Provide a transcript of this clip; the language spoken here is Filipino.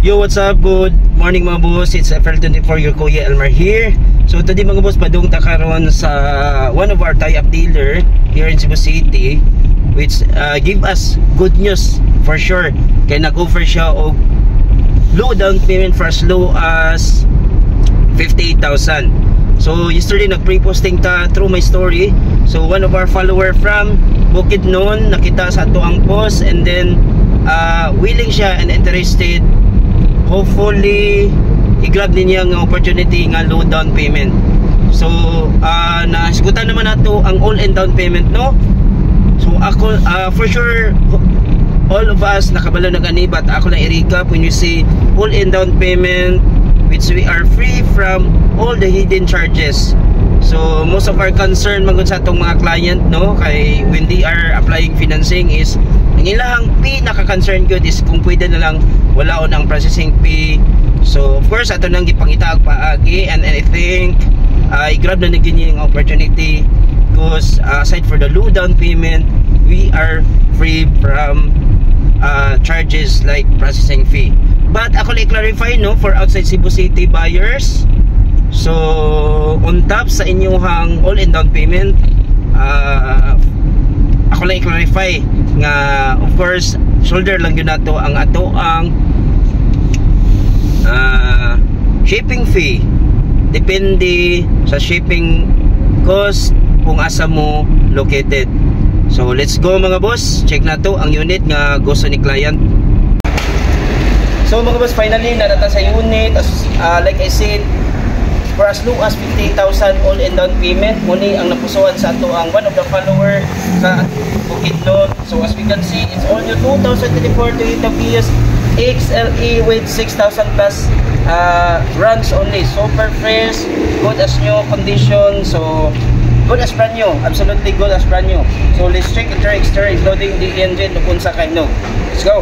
Yo, what's up? Good morning mga boss. It's FL24, your Kuya Elmar here. So today mga boss, padung ta karon sa one of our tie-up dealer here in Cebu City, which give us good news for sure. Kaya nag-offer siya og low down payment for as low as 58,000. So yesterday nag-pre-posting ta through my story. So one of our follower from Bukidnon nakita sa ato ang post, and then willing siya and interested. Hopefully i-grab niya ng opportunity nga low down payment. So nasigutan naman nato ang all-in down payment, no? So ako for sure all of us nakabalo na gani, but ako lang i-recap when you say all-in down payment, which we are free from all the hidden charges. So most of our concern magud sa atong mga client, no, kay when they are applying financing is ang ilang fee naka-concern gyud is kung pwede na lang walaon ang processing fee. So of course ato nang gipangitaag paagi, and I think i-grab na gini ang opportunity because aside for the low down payment, we are free from charges like processing fee. But ako lang clarify, no, for outside Cebu City buyers, so on top sa inyong all-in down payment, ako lang i-clarify nga of course shoulder lang yun nato ang ato ang shipping fee. Depende sa shipping cost kung asa mo located. So let's go mga boss, check na to ang unit nga gusto ni client. So mga boss, finally nadata sa unit. Like I said, for as low as 58,000 all-in down payment, muli ang napusuan sa ato ang one of the follower sa Bukidnon. So as we can see, it's all new 2024 Toyota Vios XLE with 6,000 plus runs only. Super fresh, good as new condition. So good as brand new, absolutely good as brand new. So let's check the exterior including the engine kung sa kaino. Let's go.